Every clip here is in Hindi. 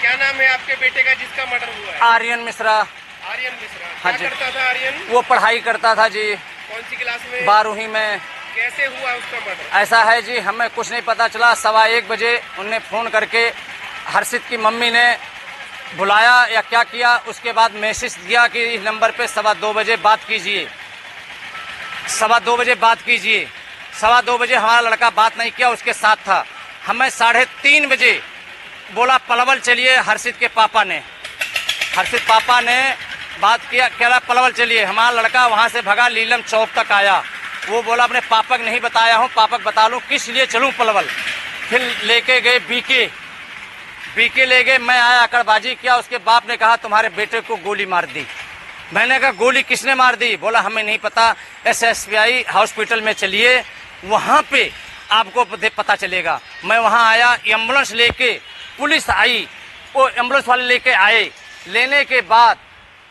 क्या नाम है आपके बेटे का जिसका मर्डर हुआ है? आर्यन मिश्रा। आर्यन मिश्रा। हाँ क्या जी। करता था आर्यन? वो पढ़ाई करता था जी। कौन सी क्लास में? 12वीं में। कैसे हुआ उसका मर्डर? ऐसा है जी, हमें कुछ नहीं पता चला। 1:15 बजे उनने फ़ोन करके हर्षित की मम्मी ने बुलाया या क्या किया, उसके बाद मैसेज दिया कि इस नंबर पे 2:15 बजे बात कीजिए, 2:15 बजे बात कीजिए। 2:15 बजे हमारा लड़का बात नहीं किया, उसके साथ था। हमें 3:30 बजे बोला पलवल चलिए। हर्षित के पापा ने बात किया, कह रहा पलवल चलिए। हमारा लड़का वहाँ से भगा, लीलम चौक तक आया। वो बोला अपने पापा को नहीं बताया हूँ, पापा को बता लूँ, किस लिए चलूँ पलवल। फिर लेके गए बीके ले गए। मैं आया, आकड़बाजी किया। उसके बाप ने कहा तुम्हारे बेटे को गोली मार दी। मैंने कहा गोली किसने मार दी? बोला हमें नहीं पता, SSPI हॉस्पिटल में चलिए, वहाँ पे आपको पता चलेगा। मैं वहाँ आया, एम्बुलेंस लेके पुलिस आई, वो एम्बुलेंस वाले लेके आए। लेने के बाद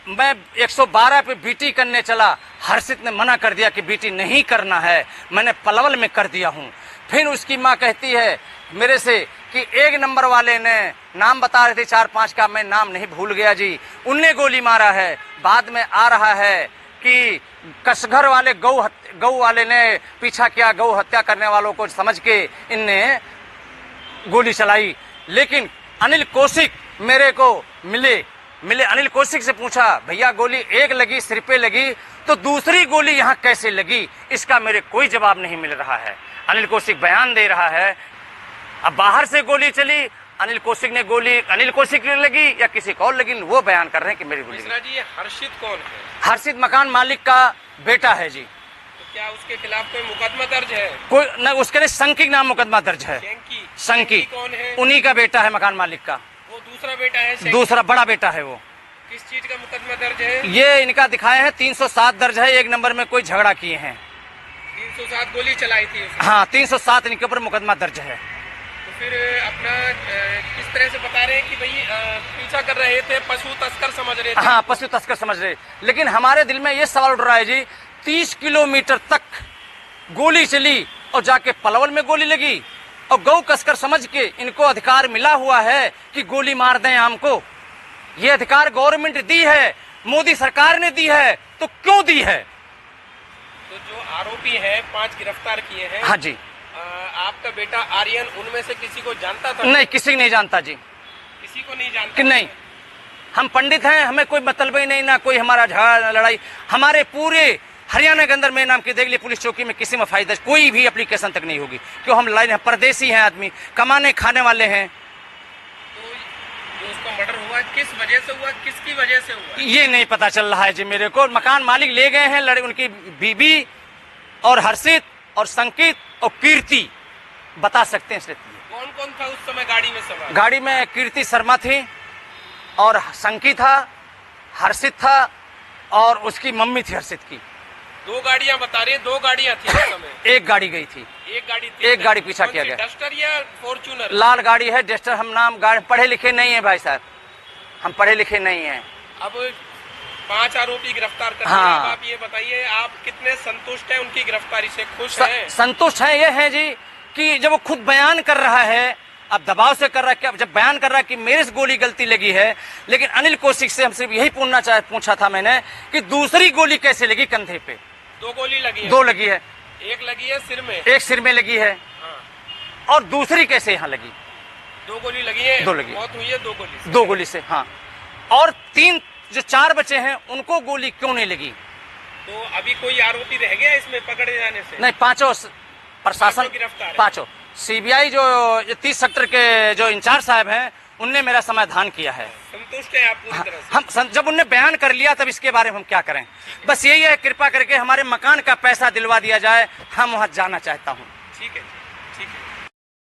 मैं 112 पे बीटी करने चला। हर्षित ने मना कर दिया कि बीटी नहीं करना है, मैंने पलवल में कर दिया हूँ। फिर उसकी माँ कहती है मेरे से कि 1 नंबर वाले ने नाम बता रहे थे 4-5 का, मैं नाम नहीं भूल गया जी, उनने गोली मारा है। बाद में आ रहा है कि कसघर वाले गौ वाले ने पीछा किया, गौ हत्या करने वालों को समझ के इनने गोली चलाई। लेकिन अनिल कौशिक मेरे को मिले। अनिल कौशिक से पूछा भैया गोली एक लगी, सिर पे लगी, तो दूसरी गोली यहाँ कैसे लगी? इसका मेरे कोई जवाब नहीं मिल रहा है। अनिल कौशिक बयान दे रहा है अब बाहर से गोली चली, अनिल कौशिक ने गोली अनिल कौशिक ने लगी या किसी को और लगी, वो बयान कर रहे हैं कि मेरी गोली। मिश्रा जी, ये हर्षित कौन है? हर्षित मकान मालिक का बेटा है जी। तो क्या उसके खिलाफ कोई मुकदमा दर्ज है? कोई न, उसके लिए संकी नाम मुकदमा दर्ज है। संकी कौन है? उन्हीं का बेटा है, मकान मालिक का। वो दूसरा बेटा है? दूसरा बड़ा बेटा है वो। किस चीज का मुकदमा दर्ज है? ये इनका दिखाए हैं 307 दर्ज है, 1 नंबर में कोई झगड़ा किए हैं। 307 गोली चलाई थी उसने? हाँ, 307 इनके ऊपर मुकदमा दर्ज है। तो फिर अपना किस तरह से बता रहे हैं कि भाई पीछा कर रहे थे, पशु तस्कर समझ रहे थे? हाँ, पशु तस्कर समझ रहे। लेकिन हमारे दिल में ये सवाल उठ रहा है जी, 30 किलोमीटर तक गोली चली और जाके पलवल में गोली लगी, और गौ कसकर समझ के इनको अधिकार मिला हुआ है कि गोली मार दें हमको। ये अधिकार गवर्नमेंट दी है, मोदी सरकार ने दी है, तो क्यों दी है? तो जो आरोपी हैं 5 गिरफ्तार किए हैं। हाँ जी। आपका बेटा आर्यन उनमें से किसी को जानता था? नहीं, किसी नहीं जानता जी। किसी को नहीं जानता कि नहीं, हम पंडित हैं, हमें कोई मतलब ही नहीं, ना कोई हमारा झगड़ा लड़ाई। हमारे पूरे हरियाणा के अंदर मेरे नाम की देख ली पुलिस चौकी में किसी में फायदा कोई भी एप्लीकेशन तक नहीं होगी, क्यों? हम लड़ाई, परदेसी हैं आदमी, कमाने खाने वाले हैं। तो जो उसका मर्डर हुआ किस वजह से हुआ, किसकी वजह से हुआ, ये नहीं पता चल रहा है जी मेरे को। मकान मालिक ले गए हैं, उनकी बीबी और हर्षित और संकित और कीर्ति बता सकते हैं। कौन कौन था उस समय गाड़ी में सवार? गाड़ी में कीर्ति शर्मा थी और संकित था, हर्षित था और उसकी मम्मी थी हर्षित की। 2 गाड़ियां बता रहे हैं, 2 गाड़ियां थी उस समय? एक गाड़ी गई थी। एक गाड़ी पीछा किया गया। डस्टर या फॉर्च्यूनर? लाल गाड़ी है, डस्टर। हम नाम गाड़ी पढ़े लिखे नहीं है भाई साहब, हम पढ़े लिखे नहीं हैं। अब 5 आरोपी गिरफ्तार कर हाँ। अब आप ये बताइए, आप कितने संतुष्ट हैं उनकी गिरफ्तारी से? खुश हैं? संतुष्ट है ये है जी कि जब वो खुद बयान कर रहा है, अब दबाव से कर रहा है, क्या जब बयान कर रहा है कि मेरे से गोली गलती लगी है। लेकिन अनिल कौशिक से हमसे यही पूछा था मैंने कि दूसरी गोली कैसे लगी कंधे पे? 2 गोली लगी है? 2 लगी है। एक लगी है सिर में? एक सिर में लगी है। हाँ। और दूसरी कैसे यहाँ लगी? 2 गोली लगी है। 2 लगी, मौत हुई है 2 गोली से? 2 गोली से, हाँ। और 3 जो 4 बचे हैं उनको गोली क्यों नहीं लगी? तो अभी कोई आरोपी रह गया इसमें पकड़े जाने से? नहीं, 5 प्रशासन गिरफ्तार है। 5 CBI जो 30 सेक्टर के जो इंचार्ज साहब हैं उनने मेरा समाधान किया है। संतुष्ट है आप पूरी तरह से? हम जब उनने बयान कर लिया तब इसके बारे में हम क्या करें? बस यही है, कृपा करके हमारे मकान का पैसा दिलवा दिया जाए, हम वहाँ जाना चाहता हूँ। ठीक है।